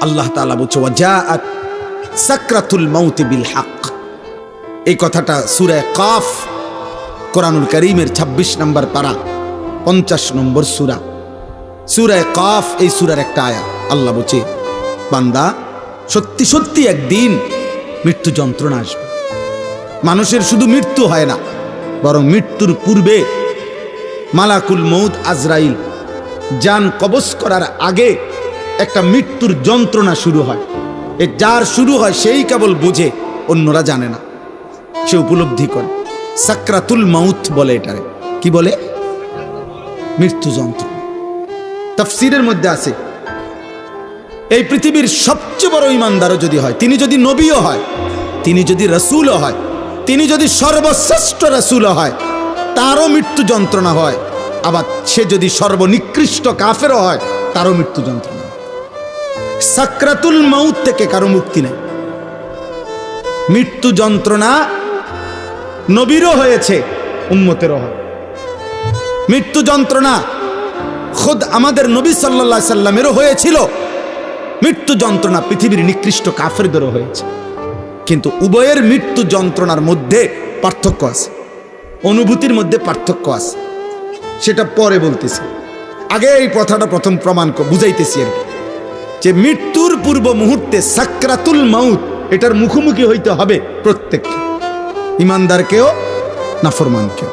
আল্লাহ তাআলা বলছে ওয়াজাআত সাকরাতুল মাউত বিল হক। এই কথাটা সূরা কাফ কোরআনুল কারীমের 26 নম্বর পারা 50 নম্বর সূরা, সূরা কাফ এই সূরার একটা আয়াত। আল্লাহ বলছে বান্দা সত্যি সত্যি একদিন মৃত্যু যন্ত্রণা আসবে। মানুষের শুধু মৃত্যু হয় না, বরং মৃত্যুর পূর্বে মালাকুল মউত আজরাইল জান কবজ করার আগে একটা মৃত্যুর যন্ত্রণা শুরু হয়। এ যার শুরু হয় সেই কেবল বোঝে, অন্যরা জানে না, সে উপলব্ধি করে। সাকরাতুল মাউত বলে এটারে। কি বলে? মৃত্যু যন্ত্রণা। তাফসীরের মধ্যে আছে এই পৃথিবীর সবচেয়ে বড় ঈমানদারও যদি হয়, তিনি যদি নবীও হয়, তিনি যদি রাসূলও হয়, তিনি যদি সর্বশ্রেষ্ঠ রাসূলও হয়, তারও মৃত্যু যন্ত্রণা হয়। আবার সে যদি সর্বনিকৃষ্ট কাফেরও হয়, তারও মৃত্যু যন্ত্রণা। সাকরাতুল মাউত থেকে কারো মুক্তি নেই। মৃত্যু যন্ত্রণা নবীরও হয়েছে, উম্মতেরও হয়। মৃত্যু যন্ত্রণা খুদ আমাদের নবী সাল্লাল্লাহু আলাইহি সাল্লামেরও হয়েছিল। মৃত্যু যন্ত্রণা পৃথিবীর নিকৃষ্ট কাফেরদেরও হয়েছে। কিন্তু উভয়ের মৃত্যু যন্ত্রণার মধ্যে পার্থক্য আছে, অনুভূতির মধ্যে পার্থক্য আছে, সেটা পরে বলতেছি। আগে এই কথাটা প্রথম প্রমাণ বুঝাইতেছি আর কি, যে মৃত্যুর পূর্ব মুহূর্তে সাকরাতুল মাউত এটার মুখোমুখি হইতে হবে প্রত্যেককে, ঈমানদারকেও নাফরমানকেও।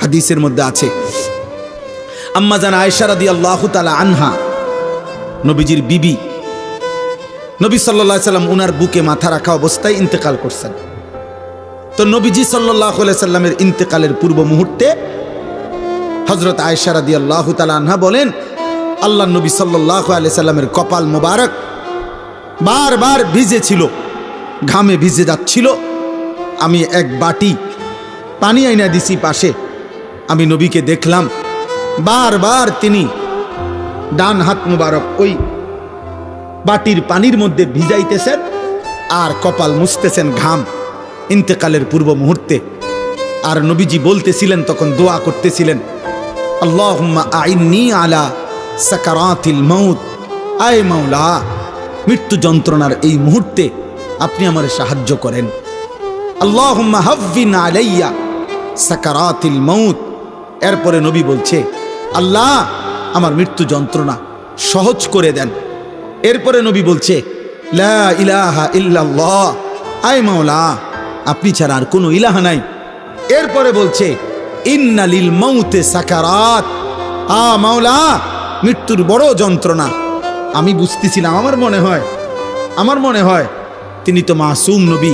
হাদিসের মধ্যে আছে আম্মা জান আয়েশা রাদিয়াল্লাহু তাআলা আনহা, নবীজির বিবি, নবী সাল্লাল্লাহু আলাইহি সাল্লাম উনার বুকে মাথা রাখা অবস্থায় ইন্তেকাল করছেন। তো নবীজি সাল্লাল্লাহু আলাইহি সাল্লামের ইন্তেকালের পূর্ব মুহূর্তে হযরত আয়েশা রাদিয়াল্লাহু তাআলা আনহা বলেন, আল্লাহর নবী সাল্লাল্লাহু আলাইহি সাল্লামের কপাল মোবারক বারবার ভিজে ছিল, ঘামে ভিজে যাচ্ছিল। আমি এক বাটি পানি আইনা দিছি পাশে, আমি নবীকে দেখলাম বারবার তিনি ডান হাত মুবারক ওই বাটির পানির মধ্যে ভিজাইতেছেন আর কপাল মুছতেছেন ঘাম, ইন্তেকালের পূর্ব মুহূর্তে। আর নবীজি বলতেছিলেন, তখন দোয়া করতেছিলেন, আল্লাহুম্মা আইন্নি আলা সাকারাতিল মাউত, আয় মাওলা মৃত্যু যন্ত্রণার এই মুহূর্তে আপনি আমারে সাহায্য করেন। আল্লাহুম্মা হাফিন আলাইয়া সাকারাতিল মাউত। এরপরে নবী বলছে, আল্লাহ আমার মৃত্যু যন্ত্রণা সহজ করে দেন। এরপরে নবী বলছে, লা ইলাহা ইল্লাল্লাহ, আয় মাওলা আপনি ছাড়া আর কোনো ইলাহা নাই। এরপরে বলছে, ইন্না লিল মাউতে সাকারাত, মাওলা মৃত্যুর বড় যন্ত্রণা। আমি বুঝতেছিলাম, আমার মনে হয় তিনি তো মাসুম নবী,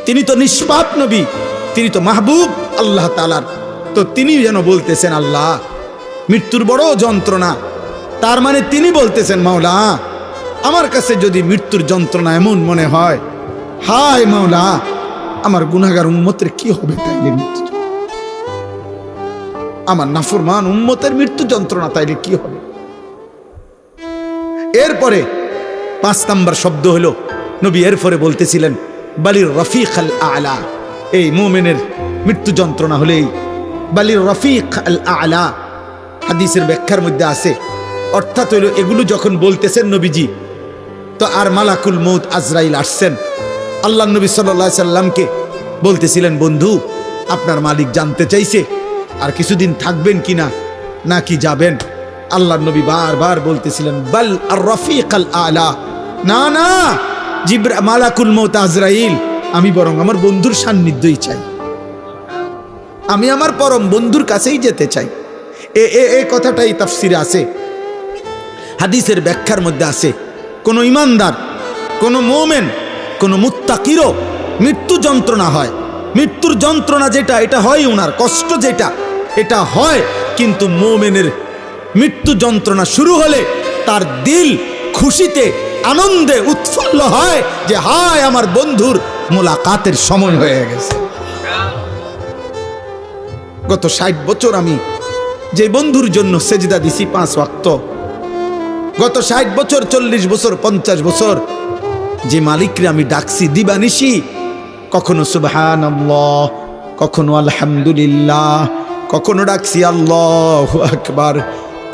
তিনি তো নিষ্পাপ নবী, তিনি তো মাহবুব আল্লাহ তাআলার। তো তিনি যেন বলতেছেন, আল্লাহ মৃত্যুর বড় যন্ত্রণা। তার মানে তিনি বলতেছেন, মাওলা আমার কাছে যদি মৃত্যুর যন্ত্রণা এমন মনে হয়, হায় মাওলা আমার গুনাহগার উম্মতের কি হবে তাইলে, আমার নাফরমান উম্মতের মৃত্যু যন্ত্রণা তাইলে কি হবে। এরপরে 5 নম্বর শব্দ হলো, নবী এরপরে বলতেছিলেন, বালির রফিক আল আলা, এই মুমিনের মৃত্যু যন্ত্রণা হলেই বালির রফিক আল আলা। হাদিসের ব্যাখ্যার মধ্যে আছে, অর্থাৎ হইল এগুলো যখন বলতেছেন নবীজি, তো আর মালাকুল মউত আজরাইল আসছেন, আল্লাহ নবী সাল্লাল্লাহু আলাইহি সাল্লামকে বলতেছিলেন, বন্ধু আপনার মালিক জানতে চাইছে আর কিছুদিন থাকবেন কিনা নাকি যাবেন। আল্লাহ নবী বারবার বলতেছিলেন, বাল আর রফিক আল আলা, না না মালাকুল মউত আজরাইল, আমি বরং আমার বন্ধুর সান্নিধ্যই চাই, আমি আমার পরম বন্ধুর কাছেই যেতে চাই। এই কথাটাই তাফসিরে আছে। হাদিসের ব্যাখ্যার মধ্যে আছে, কোন ঈমানদার, কোন মুমিন, কোন মুত্তাকিরও মৃত্যু যন্ত্রণা হয়। মৃত্যুর যন্ত্রণা যেটা, এটা হয় ওনার কষ্ট যেটা, এটা হয়। কিন্তু মুমিনের মৃত্যু যন্ত্রণা শুরু হলে তার দিল খুশিতে আনন্দে উৎফুল্ল হয় যে হায় আমার বন্ধুর মোলাকাতের সময় হয়ে গেছে। গত 60 বছর আমি যে বন্ধুর জন্য সেজদা দিছি 5 ওয়াক্ত, গত 60 বছর, 40 বছর, 50 বছর যে মালিকরে আমি ডাকছি দিবানিশি, কখনো সুবহানাল্লাহ, কখনো আলহামদুলিল্লাহ, কখনো ডাকছি আল্লাহু আকবার,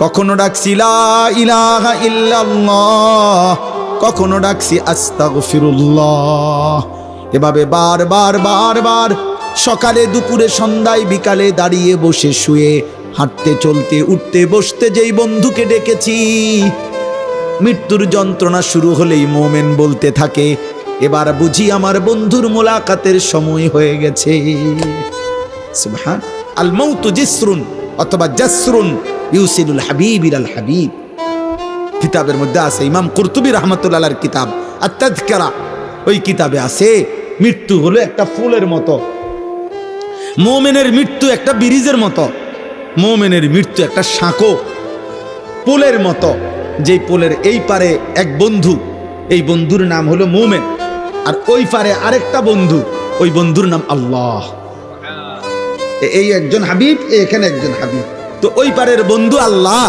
কখনো ডাকছি লা ইলাহা ইল্লাল্লাহ, কখনো ডাকছি আস্তাগফিরুল্লাহ। এভাবে বারবার বারবার সকালে দুপুরে সন্ধ্যায় বিকালে দাঁড়িয়ে বসে শুয়ে হাঁটতে চলতে উঠতে বসতে যেই বন্ধুকে ডেকেছি, মৃত্যুর যন্ত্রণা শুরু হলেই মোমেন বলতে থাকে, এবার বুঝি আমার বন্ধুর মোলাকাতের সময় হয়ে গেছে। সুবহান। আল মাউতু জিসরুন অথবা জাসরুন ইউসিলুল হাবিব ইলাল হাবিব, কিতাবের মধ্যে আছে, ইমাম কুরতুবী রাহমাতুল্লাহ আলাইহির কিতাব আত-তাযকিরা, ওই কিতাবে আছে মৃত্যু হলো একটা ফুলের মতো, মুমিনের মৃত্যু একটা ব্রিজের মতো, মুমিনের মৃত্যু একটা সাঁকো পুলের মতো, যেই পুলের এই পারে এক বন্ধু, এই বন্ধুর নাম হলো মুমিন, আর ওই পারে আরেকটা বন্ধু, ওই বন্ধুর নাম আল্লাহ। এই একজন হাবিব, এখানে একজন হাবিব, তো ওই পারের বন্ধু আল্লাহ,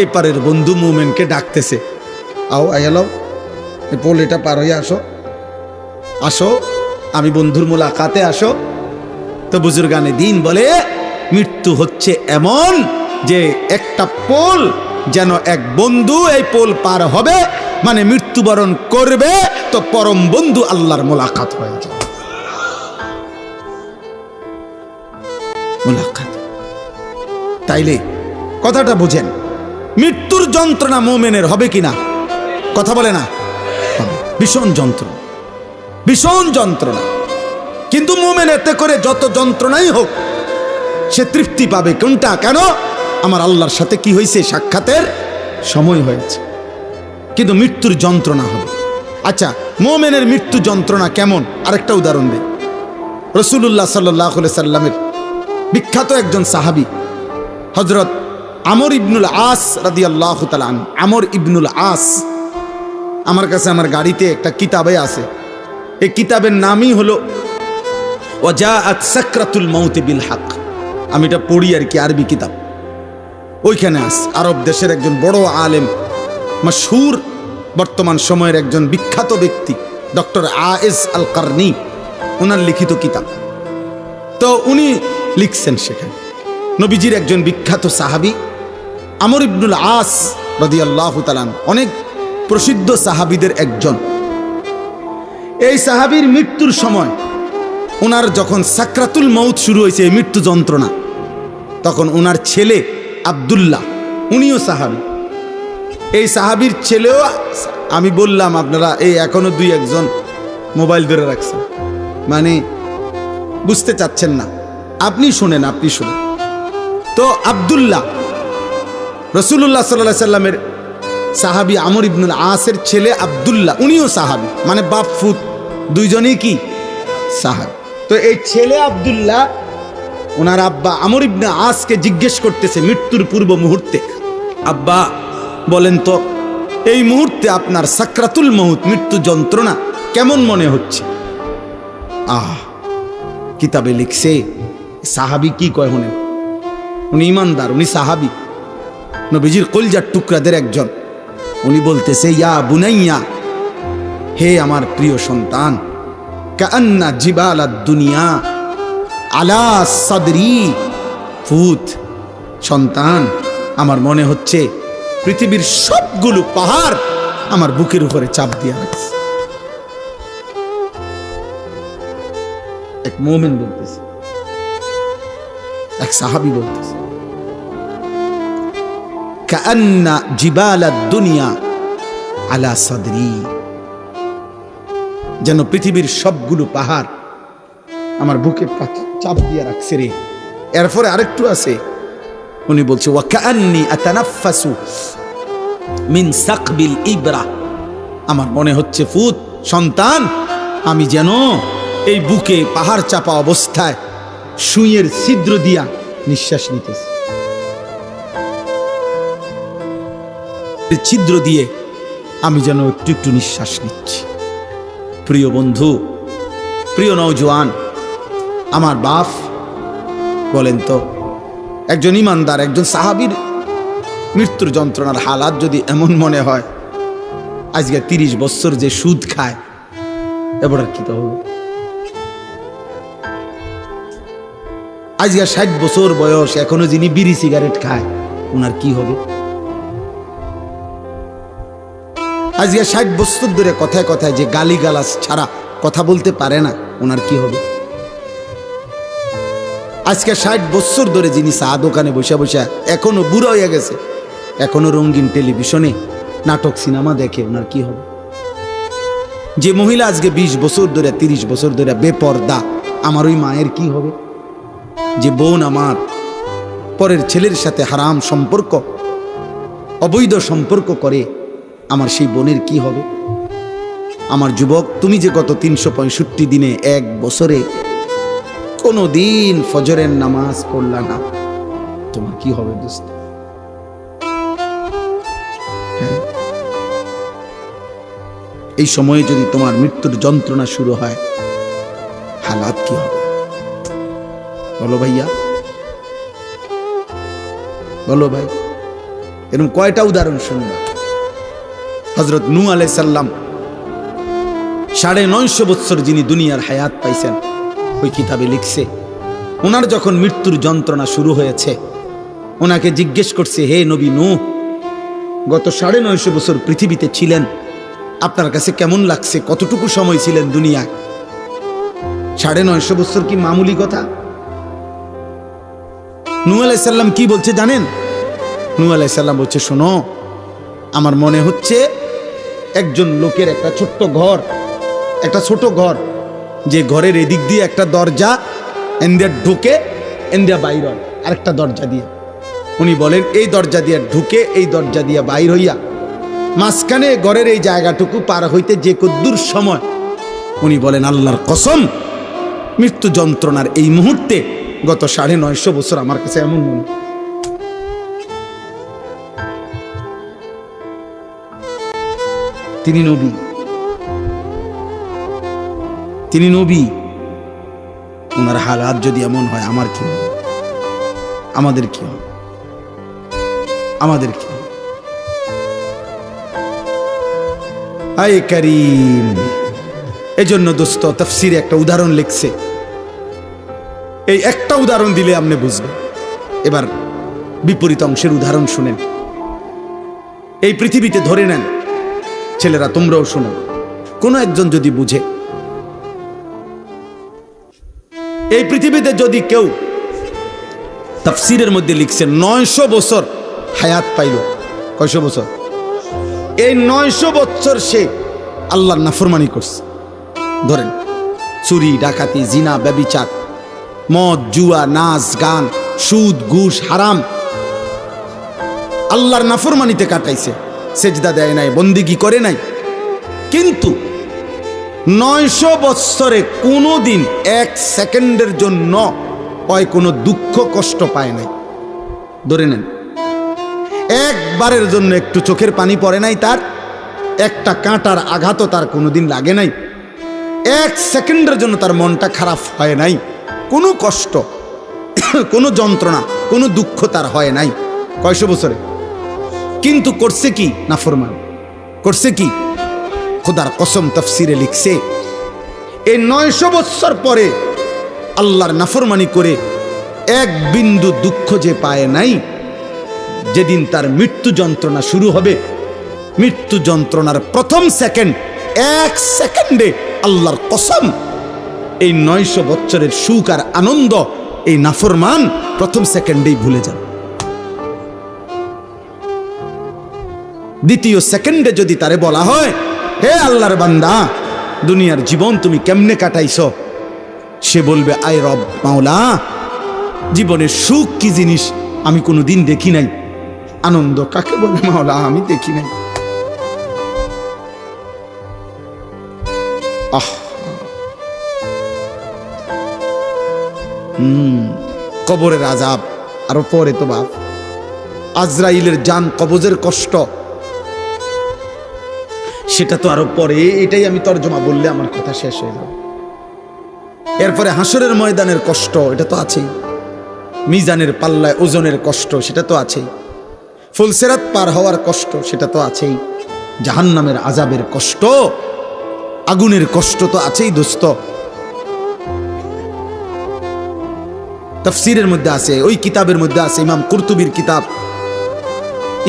এই পারের বন্ধু মুমিনকে ডাকতেছে, আও আয়ালাও, এই পোল এটা পার হয়ে আসো, আসো আমি বন্ধুর মোলাকাতে আসো। তো বুজুর্গানে দিন বলে মৃত্যু হচ্ছে এমন যে একটা পোল, যেন এক বন্ধু এই পোল পার হবে মানে মৃত্যুবরণ করবে, তো পরম বন্ধু আল্লাহর মোলাকাত হয়ে যাবে। মোলাকাত, তাইলে কথাটা বুঝেন, মৃত্যুর যন্ত্রণা মুমিনের হবে কিনা? কথা বলে না? ভীষণ যন্ত্রণা, ভীষণ যন্ত্রণা। কিন্তু মুমিন এতে করে যত যন্ত্রণাই হোক সে তৃপ্তি পাবে। কোনটা? কেন? আমার আল্লাহর সাথে কি হয়েছে? সাক্ষাতের সময় হয়েছে। কিন্তু মৃত্যুর যন্ত্রণা হবে। আচ্ছা, মুমিনের মৃত্যু যন্ত্রণা কেমন? আরেকটা উদাহরণ দেই। রাসূলুল্লাহ সাল্লাল্লাহু আলাইহি সাল্লামের বিখ্যাত একজন সাহাবী হযরত আমর ইবনুল আস রাদিয়াল্লাহু তাআলা আনহু, আমর ইবনুল আস, আমার কাছে আমার গাড়িতে একটা কিতাবে আছে, এই কিতাবের নামই হলো ওয়াজাআত সাকরাতুল মাউত বিল হক। আমি এটা পড়ি আর কি, আরবি কিতাব। ওইখানে আছে আরব দেশের একজন বড় আলেম, মাশহুর বর্তমান সময়ের একজন বিখ্যাত ব্যক্তি ডক্টর আয়েজ আল কারনি, ওনার লিখিত কিতাব। তো উনি লিখছেন সেখানে নবীজির একজন বিখ্যাত সাহাবী আমর ইবনুল আস রাদিয়াল্লাহু তাআলা অনেক প্রসিদ্ধ সাহাবীদের একজন। এই সাহাবীর মৃত্যুর সময়, ওনার যখন সাকরাতুল মউত শুরু হয়েছে, মৃত্যু যন্ত্রণা, তখন ওনার ছেলে আব্দুল্লাহ, উনিও সাহাবী, এই সাহাবীর ছেলেও, আমি বললাম আপনারা এই এখনো দুই একজন মোবাইল ধরে রাখছেন, মানে বুঝতে চাচ্ছেন না, আপনি শুনেন, আপনি শুনেন। তো আব্দুল্লাহ রাসূলুল্লাহ সাল্লাল্লাহু আলাইহি সাল্লামের সাহাবী আমর ইবনুল আসের ছেলে আব্দুল্লাহ, উনিও সাহাবী, মানে বাপ ফুত দুইজনেই কি সাহাবী। তো এই ছেলে আব্দুল্লাহ ওনার আব্বা আমর ইবনে আসকে জিজ্ঞেস করতেছে মৃত্যুর পূর্ব মুহূর্তে, আব্বা বলেন তো এই মুহূর্তে আপনার সাকরাতুল মউত, মৃত্যু যন্ত্রণা কেমন মনে হচ্ছে? কিতাবে লিখছে সাহাবী কি কয় শুনেন, উনি ইমানদার, উনি সাহাবী, নবীজির কলিজার টুকরাদের একজন। উনি বলতেছে, ইয়া বুনাইয়া, হে আমার প্রিয় সন্তান, কান্না জিবালাদ দুনিয়া আলা সাদরি ফুত, সন্তান আমার মনে হচ্ছে পৃথিবীর সবগুলো পাহাড় আমার বুকের উপরে চাপ দিয়ে রাখছে। এক মুমিন বলতেছে, এক সাহাবী বলতেছে, কান্না জিবালাদ দুনিয়া আলা সাদরি, যেন পৃথিবীর সবগুলো পাহাড় আমার বুকে চাপ দিয়ে রাখছে রে। এরপরে আরেকটু আছে, উনি বলছে ওয়া কান্নি আতানাফাসু মিন সাকবিল ইবরা, আমার মনে হচ্ছে ফুত সন্তান আমি যেন এই বুকে পাহাড় চাপা অবস্থায় সুইয়ের ছিদ্র দিয়া নিঃশ্বাস নিতেছি, ছিদ্র দিয়ে আমি যেন একটু একটু নিঃশ্বাস নিচ্ছি। প্রিয় বন্ধু, প্রিয় নওজোয়ান, আমার বাপ বলেন তো, একজন ইমানদার, একজন সাহাবীর মৃত্যুর যন্ত্রণার হালাত যদি এমন মনে হয়, আজকে 30 বছর যে সুদ খায়, এবার কি তো হবে? আজকে 60 বছর বয়স, এখনো যিনি বিড়ি সিগারেট খায়, ওনার কি হবে? আজকে 60 বছর ধরে কথায় কথায় যে গালিগালাজ ছাড়া কথা বলতে পারে না, ওনার কি হবে? আজকে 60 বছর ধরে যিনি চা দোকানে বসে বসে এখনো বুড়ো হয়ে গেছে, এখনো রঙিন টেলিভিশনে নাটক সিনেমা দেখে, ওনার কি হবে? যে মহিলা আজকে 20 বছর ধরে 30 বছর ধরে বেপর্দা, আমার ওই মায়ের কি হবে? যে বোন আমার পরের ছেলের সাথে হারাম সম্পর্ক, অবৈধ সম্পর্ক করে, আমার সেই বোনের কি হবে? আমার যুবক, তুমি যে গত 365 দিনে 1 বছরে কোনো দিন ফজরের নামাজ পড়লা না, তোমার কি হবে দোস্ত? হ্যাঁ, এই সময়ে যদি তোমার মৃত্যুর যন্ত্রণা শুরু হয়, হালাত কি হবে? বলো ভাইয়া, বলো ভাই। এরকম কয়টা উদাহরণ শুনবা? হযরত নূহ আলাইহিস সালাম 950 বছর যিনি দুনিয়ার হায়াত পাইছেন, ওই কিতাবে লিখছে, ওনার যখন মৃত্যুর যন্ত্রণা শুরু হয়েছে, ওনাকে জিজ্ঞেস করছে, হে নবী নূহ, গত 950 বছর পৃথিবীতে ছিলেন, আপনার কাছে কেমন লাগছে? কতটুকু সময় ছিলেন দুনিয়ায়? 950 বছর কি মামুলি কথা? নূহ আলাইহিস সালাম কি বলছে জানেন? নূহ আলাইহিস সালাম বলছে, শোনো, আমার মনে হচ্ছে একজন লোকের একটা ছোট্ট ঘর, একটা ছোট ঘর, যে ঘরের এদিক দিয়ে একটা দরজা, এন্দিয়া ঢুকে এন্দিয়া বাইর হয় আরেকটা দরজা দিয়ে। উনি বলেন এই দরজা দিয়ে ঢুকে এই দরজা দিয়ে বাইর হইয়া মাঝখানে ঘরের এই জায়গাটুকু পার হইতে যে কদ্দুর সময়, উনি বলেন আল্লাহর কসম, মৃত্যু যন্ত্রণার এই মুহূর্তে গত 950 বছর আমার কাছে এমন মনে। তিনি নবী, তিনি নবী, ওনার হালাত যদি এমন হয়, আমার কি হবে? আমাদের কি হবে? আমাদের কি হবে? আয় করিম। এজন্য দোস্ত তাফসীরে একটা উদাহরণ লিখছে, এই একটা উদাহরণ দিলে আপনি বুঝবেন। এবার বিপরীত অংশের উদাহরণ শুনেন। এই পৃথিবীতে ধরে নেন, ছেলেরা তোমরাও শোনো, কোনো একজন যদি বুঝে, এই পৃথিবীতে যদি কেউ, তাফসীরের মধ্যে লিখছে 900 বছর হায়াত পাইল। কয়শো বছর? এই 900 বছর সে আল্লাহর নাফরমানি করছে। ধরেন চুরি, ডাকাতি, জিনা, ব্যভিচার, মদ, জুয়া, নাচ, গান, সুদ, ঘুষ, হারাম, আল্লাহর নাফরমানিতে কাটাইছে। সেজদা দেয় নাই, বন্দিগি করে নাই। কিন্তু 900 বৎসরে কোনো দিন 1 সেকেন্ডের জন্য হয় কোনো দুঃখ কষ্ট পায় নাই। ধরে নেন একবারের জন্য একটু চোখের পানি পড়ে নাই তার, একটা কাঁটার আঘাতও তার কোনোদিন লাগে নাই, 1 সেকেন্ডের জন্য তার মনটা খারাপ হয় নাই, কোনো কষ্ট, কোনো যন্ত্রণা, কোনো দুঃখ তার হয় নাই। কয়শো বছরে? কিন্তু করছে কি? নাফরমান করছে কি? খোদার কসম তাফসীরে লিখছে, এই 900 বছর পরে আল্লাহর নাফরমানি করে 1 বিন্দু দুঃখ যে পায় নাই, যেদিন তার মৃত্যু যন্ত্রণা শুরু হবে, মৃত্যু যন্ত্রণার প্রথম সেকেন্ড, 1 সেকেন্ডে আল্লাহর কসম এই 900 বছরের সুখ আর আনন্দ এই নাফরমান প্রথম সেকেন্ডেই ভুলে যান। দ্বিতীয় সেকেন্ডে যদি তারে বলা হয়, হে আল্লাহর বান্দা, দুনিয়ার জীবন তুমি কেমনে কাটাইছো, সে বলবে, আয় রব মাওলা, জীবনের সুখ কি জিনিস আমি কোনোদিন দেখি নাই, আনন্দ কাকে বলে মাওলা আমি দেখি নাই। আহ, কবরের আযাব, আরো পরে তো বাপ আজরাইলের জান কবজের কষ্ট, সেটা তো আরো পরে। এটাই আমি তর্জমা বললে আমার কথা শেষ হয়ে যাবে। এরপরে হাসরের ময়দানের কষ্ট, এটা তো আছেই। মিজানের পাল্লায় ওজনের কষ্ট, সেটা তো আছেই। ফুলসিরাত পার হওয়ার কষ্ট, সেটা তো আছেই। জাহান্নামের আযাবের কষ্ট, আগুনের কষ্ট তো আছেই দোস্ত। তাফসীরের মধ্যে আছে, ওই কিতাবের মধ্যে আছে, ইমাম কুরতুবীর কিতাব,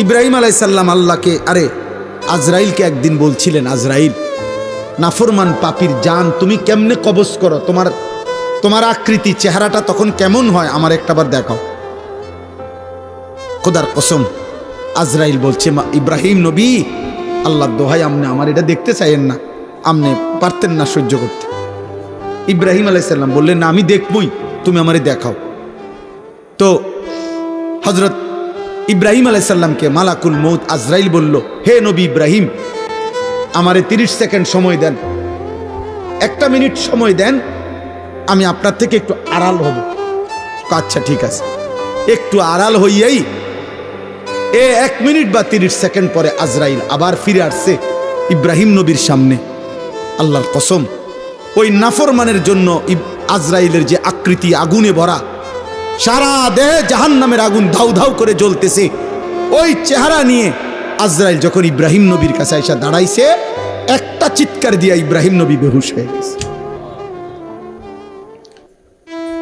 ইব্রাহিম আলাইহিস সালাম আল্লাহকে, আরে আজরাইলকে একদিন বলছিলেন, আজরাইল, নাফরমান পাপীর জান তুমি কেমনে কবজ করো, তোমার আকৃতি চেহারাটা তখন কেমন হয় আমার একটাবার দেখাও। খোদার কসম আজরাইল বলছে, ইব্রাহিম নবী, আল্লাহর দোহাই আপনি আমার এটা দেখতে চাইেন না, আপনি পারতেন না সহ্য করতে। ইব্রাহিম আলাইহিস সালাম বললেন, না আমি দেখবই, তুমি আমারে দেখাও। তো হযরত ইব্রাহিম আলাইহিস সালামকে মালাকুল মউত আজরাইল বলল, হে নবী ইব্রাহিম, আমারে 30 সেকেন্ড সময় দেন, 1 মিনিট সময় দেন, আমি আপনার থেকে একটু আড়াল হব। আচ্ছা ঠিক আছে। একটু আড়াল হইয়াই 1 মিনিট বা 30 সেকেন্ড পরে আজরাইল আবার ফিরে আসছে ইব্রাহিম নবীর সামনে। আল্লাহর কসম, ওই নাফরমানের জন্য আজরাইলের যে আকৃতি আগুনে ভরা, সারা দেহে জাহান্নামের আগুন ধাউ ধাউ করে জ্বলতেছে, ওই চেহারা নিয়ে আজরাইল যখন ইব্রাহিম নবীর কাছে এসে দাঁড়াইছে, একটা চিৎকার দিয়া ইব্রাহিম নবী বেহুশ হয়ে গেছে।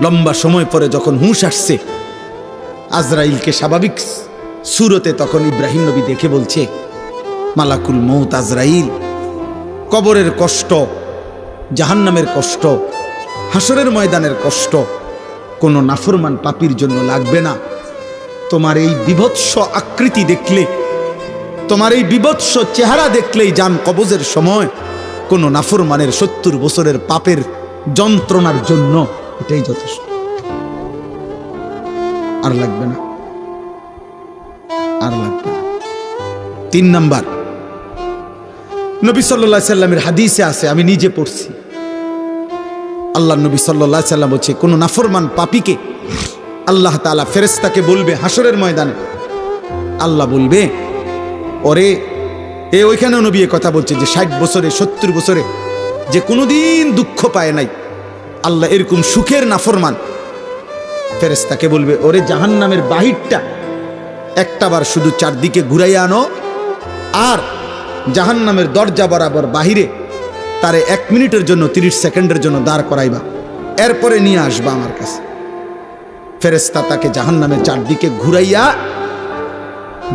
লম্বা সময় পরে যখন হুঁশ আসছে আজরাইলকে স্বাভাবিক সুরতে, তখন ইব্রাহিম নবী দেখে বলছে, মালাকুল মউত আজরাইল, কবরের কষ্ট, জাহান্নামের কষ্ট, হাসরের ময়দানের কষ্ট কোনো নাফরমান পাপীর জন্য লাগবে না। তোমার এই বিভৎস আকৃতি দেখলে, তোমার এই বিভৎস চেহারা দেখলেই জান কবজের সময় কোনো নাফরমানের 70 বছরের পাপের যন্ত্রণার জন্য এটাই যথেষ্ট, আর লাগবে না, আর লাগবে না। 3 নাম্বার, নবী সাল্লাল্লাহু আলাইহি সাল্লামের হাদিসে আছে, আমি নিজে পড়ছি, আল্লাহ নবী সাল্লাল্লাহু আলাইহি সাল্লাম বলছে, কোন নাফরমান পাপীকে আল্লাহ তাআলা ফেরেশতাকে বলবে হাসরের ময়দানে, আল্লাহ বলবে, ওরে ওইখানেও নবী কথা বলছে যে 60 বছরে 70 বছরে যে কোনোদিন দুঃখ পায় নাই, আল্লাহ এরকম সুখের নাফরমান, ফেরেশতাকে বলবে, ওরে জাহান্নামের বাহিরটা একটাবার শুধু চারদিকে ঘুরাইয়া আনো, আর জাহান্নামের দরজা বরাবর বাহিরে তারে 1 মিনিটের জন্য 30 সেকেন্ডের জন্য দাঁড় করাইবা, এরপরে নিয়ে আসবা আমার কাছে। ফেরেশতা তাকে জাহান্নামের চারদিকে ঘুরাইয়া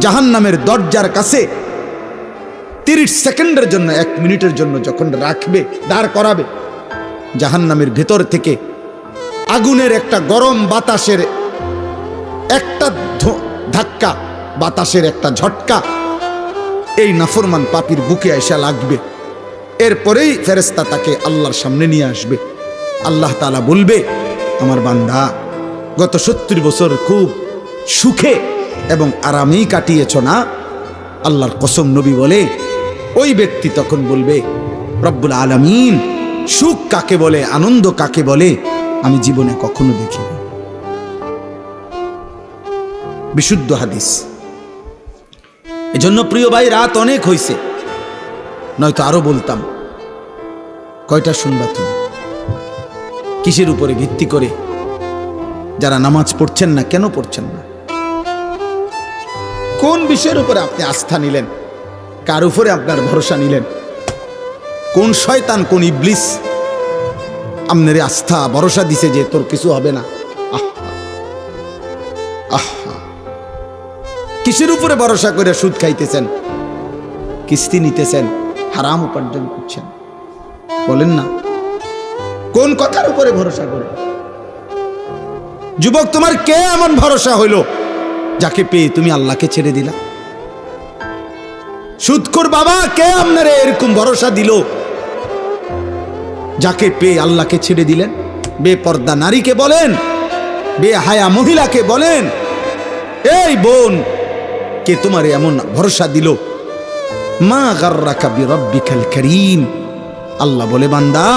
জাহান্নামের দরজার কাছে 30 সেকেন্ডের জন্য, 1 মিনিটের জন্য যখন রাখবে, দাঁড় করাবে, জাহান্নামের ভেতর থেকে আগুনের একটা গরম বাতাসের একটা ধাক্কা, বাতাসের একটা ঝটকা এই নাফরমান পাপীর বুকে এসে লাগবে। এরপরেই ফেরেশতা তাকে আল্লাহর সামনে নিয়ে আসবে। আল্লাহ তাআলা বলবে, আমার বান্দা গত 70 বছর খুব সুখে এবং আরামেই কাটিয়েছ না? আল্লাহর কসম, নবী বলে, ওই ব্যক্তি তখন বলবে, রব্বুল আলামিন, সুখ কাকে বলে, আনন্দ কাকে বলে আমি জীবনে কখনো দেখিনি। বিশুদ্ধ হাদিস। এজন্য প্রিয় ভাই, রাত অনেক হয়েছে, নয়তো আরো বলতাম। কয়টা শুনবা তুমি? কিসের উপরে ভিত্তি করে যারা নামাজ পড়ছেন না, কেন পড়ছেন না? কোন বিষয়ের উপরে আপনি আস্থা নিলেন? কার উপরে আপনার ভরসা নিলেন? কোন শয়তান, কোন ইবলিস আপনার আস্থা ভরসা দিছে যে তোর কিছু হবে না? কিসের উপরে ভরসা করে সুদ খাইতেছেন, কিস্তি নিতেছেন, হারাম উপার্জন করছেন? বলেন না, কোন কথার উপরে ভরসা করে? যুবক, তোমার কে এমন ভরসা হইল যাকে পেয়ে তুমি আল্লাহকে ছেড়ে দিলা? সুদখোর বাবা, কে আপনারে এরকম ভরসা দিল যাকে পেয়ে আল্লাহকে ছেড়ে দিলেন? বেপর্দা নারীকে বলেন, বেহায়া মহিলাকে বলেন, এই বোন, কে তোমার এমন ভরসা দিল? মা গাররাকা বিরাব্বিকাল কারীম। আল্লাহ বলে, বান্দা,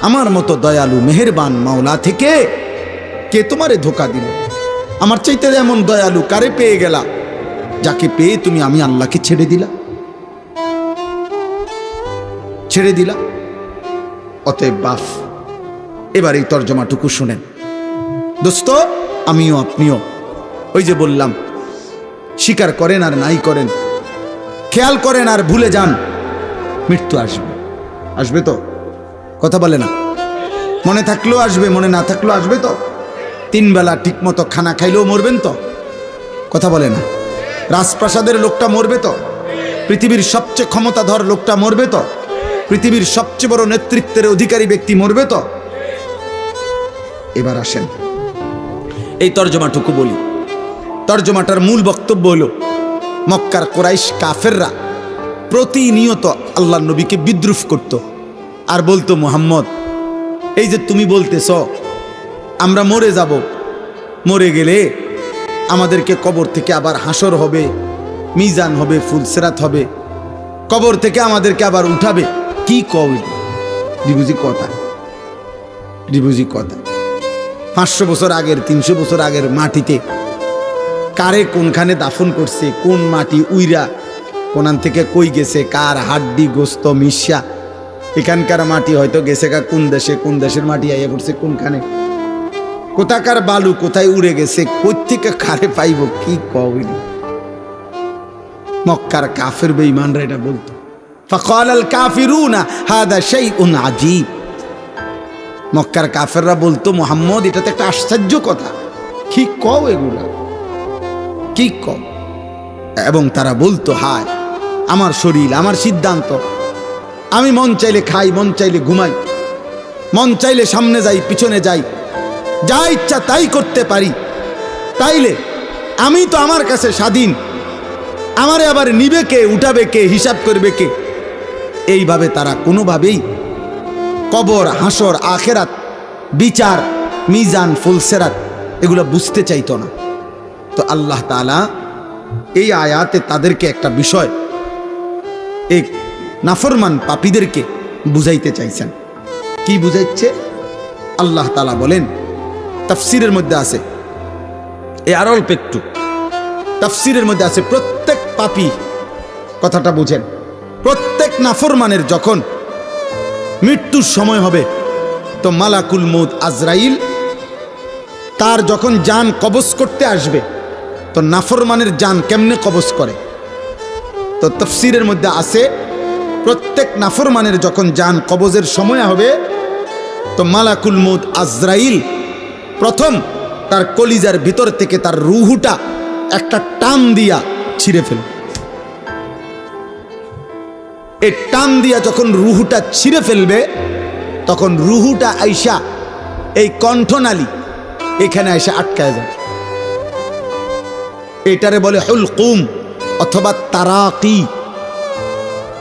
আমার মতো দয়ালু মেহেরবান মাওলা থেকে কে তোমারে ধোঁকা দিল? আমার চাইতে এমন দয়ালু কারে পেয়ে গেলা যাকে পেয়ে তুমি আমি আল্লাহকে ছেড়ে দিলা? ছেড়ে দিলা। অতএব বাপ, এবার এই তর্জমাটুকু শুনেন দোস্ত, আমিও আপনিও। ওই যে বললাম, স্বীকার করেন আর নাই করেন, খেয়াল করেন আর ভুলে যান, মৃত্যু আসবে। আসবে তো? কথা বলে না? মনে থাকলেও আসবে, মনে না থাকলেও আসবে তো? 3 বেলা ঠিক মতো খানা খাইলেও মরবেন তো? কথা বলে না? রাজপ্রাসাদের লোকটা মরবে তো? পৃথিবীর সবচেয়ে ক্ষমতাধর লোকটা মরবে তো? পৃথিবীর সবচেয়ে বড় নেতৃত্বের অধিকারী ব্যক্তি মরবে তো? এবার আসেন এই তর্জমাটুকু বলি। তর্জমাটার মূল বক্তব্য হলো, মক্কার কুরাইশ কাফেররা প্রতিনিয়ত আল্লাহর নবীকে বিদ্রুপ করত আর বলতো, মুহাম্মদ, এই যে তুমি বলতেছ আমরা মরে যাব, মরে গেলে আমাদেরকে কবর থেকে আবার হাসর হবে, মিজান হবে, ফুলসেরাত হবে, কবর থেকে আমাদেরকে আবার উঠাবে, কি কও? ডিবুজি কথা, ডিবুজি কথা। 500 বছর আগের, 300 বছর আগের মাটিতে কারে কোনখানে দাফন করছে, কোন মাটি উইরা কোনান থেকে কই গেছে, কার হাড্ডি গোস্ত মিশা, এখানকার মাটি হয়তো গেছে কা কোন দেশে, কোন দেশের মাটি আইয়া পড়ছে কোনখানে, কোথাকার বালু কোথায় উড়ে গেছে, কই থেকে কারে পাইব, কি কই? মক্কার কাফের বেঈমানরা এটা বলতো। ফাকালাল কাফিরুনা হাদা শাইউন আজীব। মক্কার কাফেররা বলতো, মুহাম্মদ, এটা তো একটা আশ্চর্য কথা, কি কও এগুলা, কি কও? এবং তারা বলতো, হায় আমার শরীর, আমার সিদ্ধান্ত, আমি মন চাইলে খাই, মন চাইলে ঘুমাই, মন চাইলে সামনে যাই, পিছনে যাই, যা ইচ্ছা তাই করতে পারি, তাইলে আমি তো আমার কাছে স্বাধীন, আমারে আবার নিবে কে, উঠাবে কে, হিসাব করবে কে? এইভাবে তারা কোনোভাবেই কবর, হাসর, আখেরাত, বিচার, মিজান, ফুলসেরাত এগুলো বুঝতে চাইতো না। তো আল্লাহ তাআলা এই আয়াতে তাদেরকে একটা বিষয়, এই নাফরমান পাপীদেরকে বুঝাইতে চাইছেন। কি বুঝাইছে? আল্লাহ তাআলা বলেন, তাফসিরের মধ্যে আছে, এই আর অল্প একটু তাফসিরের মধ্যে আছে, প্রত্যেক পাপী, কথাটা বুঝেন, প্রত্যেক নাফরমানের যখন মৃত্যুর সময় হবে, তো মালাকুল মউত আজরাইল তার যখন জান কবজ করতে আসবে, তো নাফরমানের জান কেমনে কবজ করে? তো তাফসিরের মধ্যে আছে, প্রত্যেক নাফরমানের যখন জান কবজের সময় হবে, তো মালাকুল মউত আজরাইল প্রথম তার কলিজার ভিতর থেকে তার রুহুটা একটা টান দিয়া ছিঁড়ে ফেলে। এই টান দিয়া যখন রুহুটা ছিঁড়ে ফেলবে, তখন রুহুটা আইসা এই কণ্ঠনালী এখানে আইসা আটকায় যায়। এটারে বলে হুলকুম অথবা তারাকি,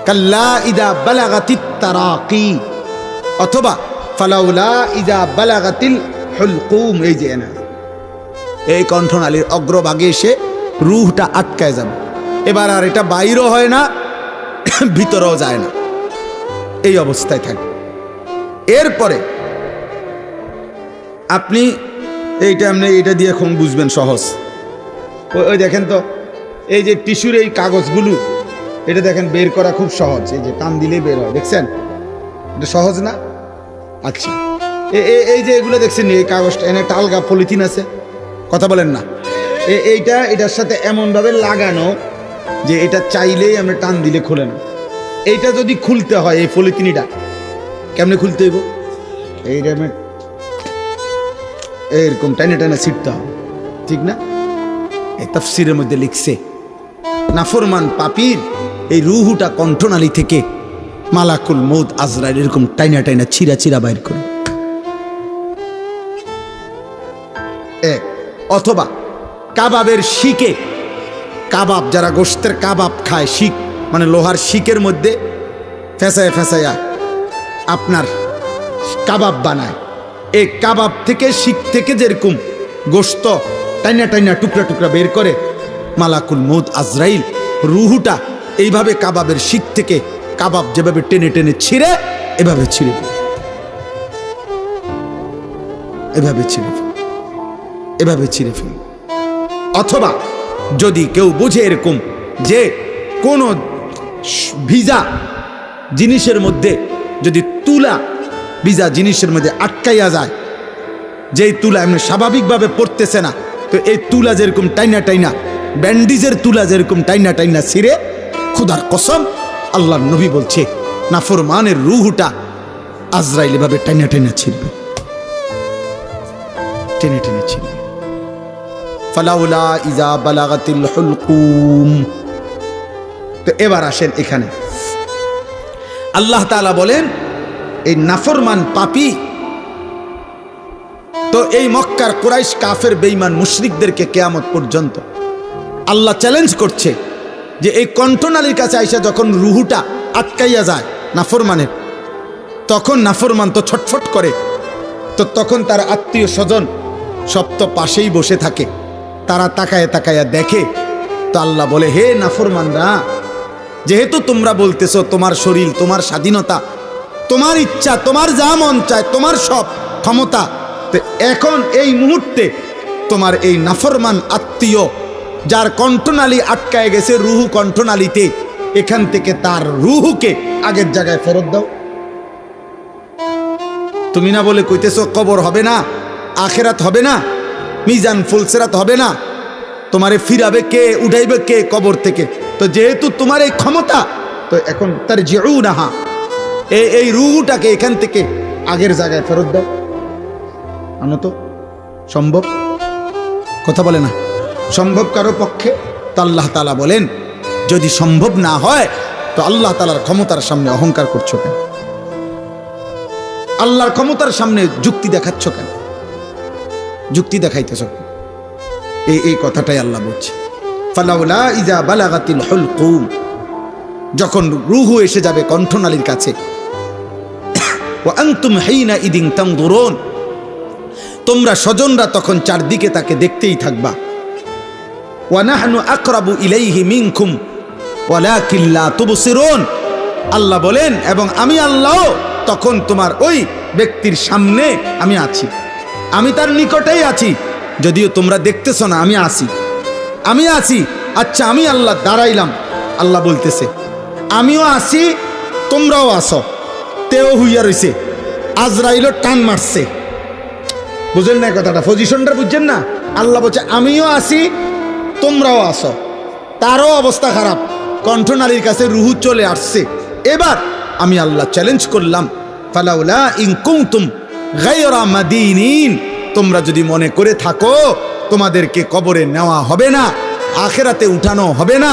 কাল্লা ইদা বালাগাতিত তারাকি, অথবা ফালাউলা ইদা বালাগাতিল হুলকুম। এই যে এই কণ্ঠনালীর অগ্রভাগে এসে রুহটা আটকায় যাবে, এবার আর এটা বাইরও হয় না, ভিতরেও যায় না, এই অবস্থায় থাকে। এরপরে আপনি এইটা দিয়ে এখন বুঝবেন সহজ। ওই দেখেন তো, এই যে টিস্যুর এই কাগজগুলো, এটা দেখেন বের করা খুব সহজ, এই যে টান দিলেই বের হয়, দেখছেন? এটা সহজ না? আচ্ছা, এই যে এগুলো দেখছেন, এই কাগজটা এনে একটা আলগা পলিথিন আছে, কথা বলেন না, এটার সাথে এমনভাবে লাগানো যে এটা চাইলেই আমরা টান দিলে খুলে না। এইটা যদি খুলতে হয়, এই পলিথিনটা কেমনে খুলতে হইব? এইটা এরকম টাইনে টাইনে ছিটতে হবে, ঠিক না? এই তাফসিরের মধ্যে লিখছে, নাফরমান পাপীর এই রুহুটা কণ্ঠনালী থেকে মালাকুল মউত আজরাইল এরকম টাইনা টাইনা ছিঁড়া ছিঁড়া বাইর করে। অথবা কাবাবের শিকে, কাবাব যারা গোশতের কাবাব খায়, শিক মানে লোহার শিকের মধ্যে ফেঁসায়া ফেঁসায়া আপনার কাবাব বানায়, এই কাবাব থেকে, শিক থেকে যেরকম গোশত টাইনা টাইনা টুকরা টুকরা বের করে, মালাকুল মউত আজরাইল রুহুটা এইভাবে কাবাবের শিক থেকে কাবাব যেভাবে টেনে টেনে ছিঁড়ে, এভাবে ছিঁড়ে ফেলে, এভাবে ছিঁড়ে ফেলে, এভাবে ছিঁড়ে ফেলে। অথবা যদি কেউ বুঝে এরকম যে কোনো ভিজা জিনিসের মধ্যে যদি তুলা ভিজা জিনিসের মধ্যে আটকাইয়া যায়, যেই তুলা এমনি স্বাভাবিকভাবে পড়তেছে না, তো এই তুলা যেরকম টাইনা টাইনা, ব্যান্ডিজের তুলা যেরকম টাইনা টাইনা ছিঁড়ে, খোদার কসম আল্লাহর নবী বলছে নাফরমানের রুহুটা আজরাইল এভাবে টাইনা টাইনা ছিঁড়বে, টেনে টেনে ছিঁড়বে। ফালাউলা ইজা বালাগাতিল হুলকুম, তো এবার আসেন এখানে আল্লাহ তাআলা বলেন এই নাফরমান পাপী, তো এই মক্কার কুরাইশ কাফের বেঈমান মুশরিকদেরকে কিয়ামত পর্যন্ত আল্লাহ চ্যালেঞ্জ করছে যে এই কণ্ঠনালীর কাছে আইসা যখন রুহুটা আটকাইয়া যায় নাফরমানের, তখন নাফরমান তো ছটফট করে, তো তখন তার আত্মীয় স্বজন সব তো পাশেই বসে থাকে, তারা তাকায় তাকায়া দেখে। তো আল্লাহ বলে, হে নাফরমানরা, যেহেতু তোমরা বলতেছো তোমার শরীর, তোমার স্বাধীনতা, তোমার ইচ্ছা, তোমার যা মন চায়, তোমার সব ক্ষমতা, তো এখন এই মুহূর্তে তোমার এই নাফরমান আত্মীয় যার কণ্ঠনালী আটকায় গেছে রুহু কণ্ঠনালীতে, এখান থেকে তার রুহুকে আগের জায়গায় ফেরত দাও। তুমি না বলে কইতেছো কবর হবে না, আখেরাত হবে না, মিজান ফুলসেরাত হবে না, তোমারে ফিরাবে কে, উঠাইবে কে কবর থেকে? তো যেহেতু তোমার এই ক্ষমতা, তো এখন তার জিউনাহা, এই রুহুটাকে এখান থেকে আগের জায়গায় ফেরত দাও। আনো তো, সম্ভব? কথা বলে না সম্ভব কারো পক্ষে? তো আল্লাহ তাআলা বলেন, যদি সম্ভব না হয় তো আল্লাহ তাআলার ক্ষমতার সামনে অহংকার করছো কেন? আল্লাহর ক্ষমতার সামনে যুক্তি দেখাচ্ছ কেন? যুক্তি দেখাইতেছ কেন? এই কথাটাই আল্লাহ বলছে, ফালাউলা ইজা বালাগাতিল হুলকুম, যখন রূহু এসে যাবে কণ্ঠনালীর কাছে, ওয়া আনতুম হিনা ইদিন তানজুরুন, তোমরা স্বজনরা তখন চারদিকে তাকে দেখতেই থাকবা। ওয়া নাহনু আকরাবু ইলাইহি মিনকুম ওয়ালাকিন লা তুবসিরুন, আল্লাহ বলেন, এবং আমি আল্লাহ তখন তোমার ওই ব্যক্তির সামনে আমি আছি, আমি তার নিকটেই আছি, যদিও তোমরা দেখতেছ না, আমি আছি। আচ্ছা, আমি আল্লাহ দাঁড়াইলাম, আল্লাহ বলতেছে আমিও আছি, তোমরাও আসো। তেও হইয়া রইছে, আজরাইলও টান মারছে। বুঝেন না কথাটা? পজিশনটা বুঝছেন না? আল্লাহ বলছে আমিও আছি, তোমরাও আসো। তারও অবস্থা খারাপ, কণ্ঠনালীর কাছে রুহু চলে আসছে। এবার আমি আল্লাহ চ্যালেঞ্জ করলাম, ফালাউলা ইন কুনতুম গায়রা মাদিনিন, তোমরা যদি মনে করে থাকো তোমাদেরকে কবরে নেওয়া হবে না, আখেরাতে উঠানো হবে না,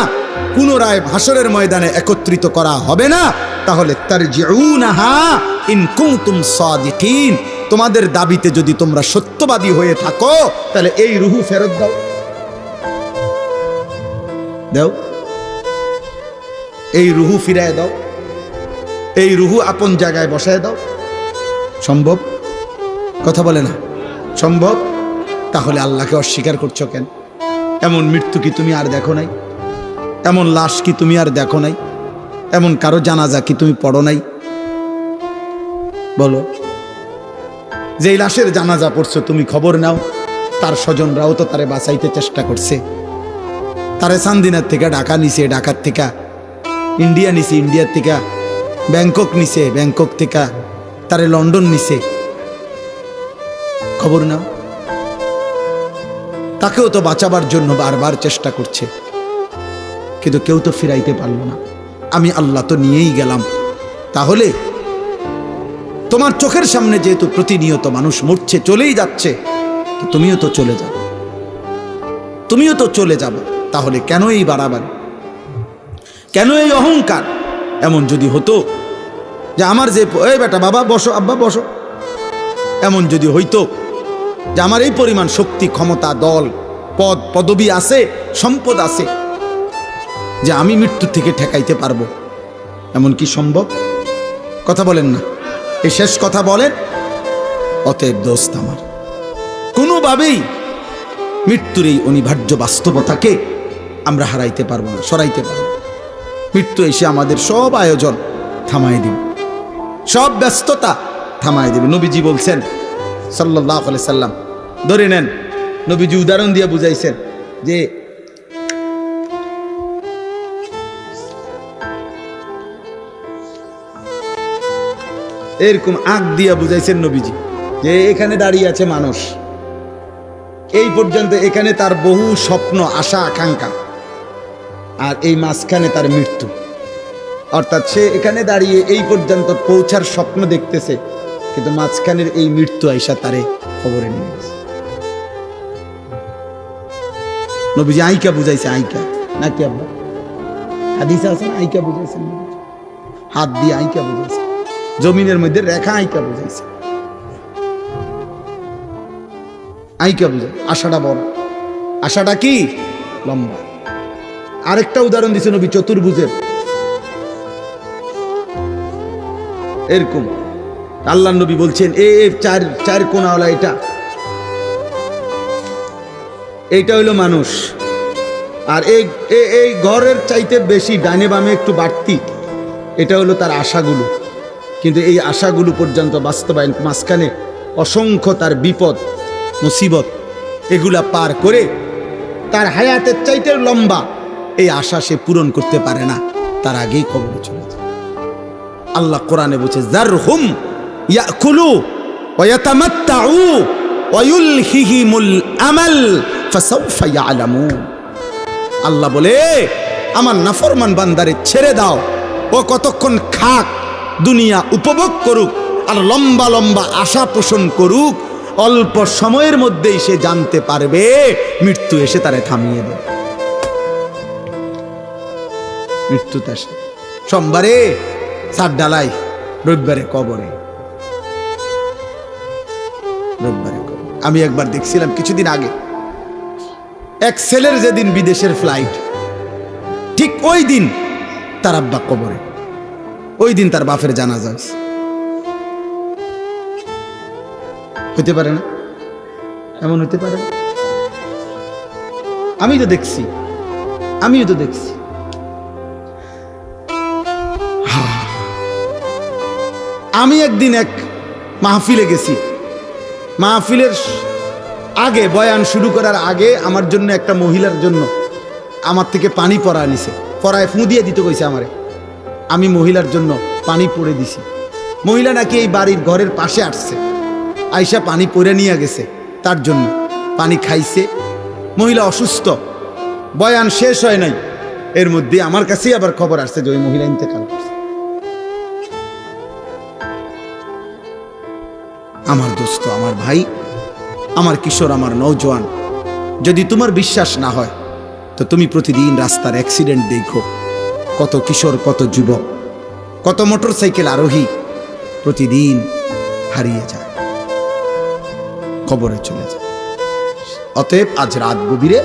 পুনরায় হাসরের ময়দানে একত্রিত করা হবে না, তাহলে তারজিউনাহা ইন কুনতুম সাদিকিন, তোমাদের দাবিতে যদি তোমরা সত্যবাদী হয়ে থাকো তাহলে এই রুহু ফেরত দাও। এই রুহু ফিরায় দাও, এই রুহু আপন জায়গায় বসায় দাও। সম্ভব? কথা বলে না সম্ভব? তাহলে আল্লাহকে অস্বীকার করছো কেন? এমন মৃত্যু কি তুমি আর দেখো নাই? এমন লাশ কি তুমি আর দেখো নাই? এমন কারো জানাজা কি তুমি পড়ো নাই? বলো, যেই লাশের জানাজা পড়ছো তুমি খবর নাও, তার স্বজনরাও তো তারে বাঁচাইতে চেষ্টা করছে, তারে চান্দিনার থেকে ঢাকা নিছে, ঢাকার থেকে ইন্ডিয়া নিছে, ইন্ডিয়ার থেকে ব্যাংকক নিছে, ব্যাংকক থেকে তারে লন্ডন নিছে, খবর নাও। তাকেও তো বাঁচাবার জন্য বারবার চেষ্টা করছে, কিন্তু কেউ তো ফিরাইতে পারলো না। আমি আল্লাহ তো নিয়েই গেলাম। তাহলে তোমার চোখের সামনে যেহেতু প্রতিনিয়ত মানুষ মরছে, চলেই যাচ্ছে, তুমিও তো চলে যাবে, তুমিও তো চলে যাবে। তাহলে কেন এই বাড়াবাড়ি, কেন এই অহংকার? এমন যদি হতো যে আমার যে এই বেটা বাবা বসো, আব্বা বসো, এমন যদি হইতো যে আমার এই পরিমাণ শক্তি, ক্ষমতা, দল, পদ, পদবি আছে, সম্পদ আছে, যে আমি মৃত্যু থেকে ঠেকাইতে পারবো, এমন কি সম্ভব? কথা বলেন না? এই শেষ কথা বলেন। অতএব দোস্ত আমার, কোনোভাবেই মৃত্যুর এই অনিবার্য বাস্তবতাকে আমরা হারাইতে পারবো না, সরাইতে পারবো। মৃত্যু এসে আমাদের সব আয়োজন থামাই দিবে, সব ব্যস্ততা থামাই দিবে। নবীজি বলছেন সাল্লাল্লাহু আলাইহি সাল্লাম, ধরে নেন, নবীজি উদাহরণ দিয়ে বুঝাইছেন যে এরকম আগ দিয়া বুঝাইছেন নবীজি যে এখানে দাঁড়িয়ে আছে মানুষ, এই পর্যন্ত এখানে তার বহু স্বপ্ন, আশা, আকাঙ্ক্ষা, আর এই মাঝখানে তার মৃত্যু। অর্থাৎ সে এখানে দাঁড়িয়ে এই পর্যন্ত পৌঁছার স্বপ্ন দেখতেছে, কিন্তু মাঝখানের এই মৃত্যু আইসা তারে খবরে নিয়ে গেছে। নবীজি আইকা বুঝাইছে, আইকা নাকি আব্বা? হাদিসে আছে না, আইকা বুঝাইছেন, হাত দিয়ে আইকা বুঝাইছে, জমিনের মধ্যে রেখা আইকা বুঝাইছে, আইকা বুঝাই। আশাটা বড়, আশাটা কি লম্বা। আরেকটা উদাহরণ দিছে নবী চতুর্ভুজের, এরকম আল্লাহ নবী বলছেন চার কোণাওয়ালা এইটা হইলো মানুষ, আর এই ঘরের চাইতে বেশি ডানে বামে একটু বাড়তি, এটা হলো তার আশাগুলো। কিন্তু এই আশাগুলো পর্যন্ত বাস্তবায়ন, মাঝখানে অসংখ্য তার বিপদ মুসিবত, এগুলা পার করে তার হায়াতের চাইতে লম্বা এই আশা সে পূরণ করতে পারে না, তার আগেই কবরে চলে যায়। আল্লাহ কোরআনে বলছে যারহুম ইয়াকুলু ওয়া ইয়াতামাত্তাউ ওয়া ইউলহিহিমুল আমাল ফাসাউফা ইয়ালামুন। আল্লাহ বলে আমার নাফরমান বান্দারে ছেড়ে দাও, ও কতক্ষণ খাক, দুনিয়া উপভোগ করুক, আর লম্বা লম্বা আশা পোষণ করুক, অল্প সময়ের মধ্যেই সে জানতে পারবে মৃত্যু এসে তারে থামিয়ে দেবে। মৃত্যু আসে সোমবারে সাত ডালাই, রবিবারে কবরে, রবিবারে কবরে। আমি একবার দেখছিলাম কিছুদিন আগে, এক ছেলের যেদিন বিদেশের ফ্লাইট, ঠিক ওই দিন তার আব্বা কবরে, ওই দিন তার বাপের জানাজা হয়েছে। হতে পারে না? এমন হতে পারে? আমিও তো দেখছি। আমি একদিন এক মাহফিলে গেছি, মাহফিলের আগে, বয়ান শুরু করার আগে আমার জন্য একটা মহিলার জন্য আমার থেকে পানি পড়ায় নিছে, পড়ায় ফুঁ দিয়ে দিতে কইছে আমারে। আমি মহিলার জন্য পানি পড়ে দিছি। মহিলা নাকি এই বাড়ির ঘরের পাশে আসছে, আইসা পানি পড়ে নিয়ে গেছে, তার জন্য পানি খাইছে। মহিলা অসুস্থ, বয়ান শেষ হয় নাই, এর মধ্যে আমার কাছেই আবার খবর আসছে যে ওই মহিলা ইন্তেকাল করছে। আমার দোস্ত, আমার ভাই, আমার কিশোর, আমার নওজোয়ান, যদি তোমার বিশ্বাস না হয় তো তুমি প্রতিদিন রাস্তার অ্যাক্সিডেন্ট দেখো, কত কিশোর, কত যুবক, কত মোটরসাইকেল আরোহী প্রতিদিন হারিয়ে যায়, কবরে চলে যায়। অতএব আজ রাত গভীরে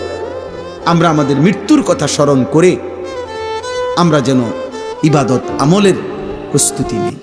আমরা আমাদের মৃত্যুর কথা স্মরণ করে আমরা যেন ইবাদত আমলের প্রস্তুতি নিই।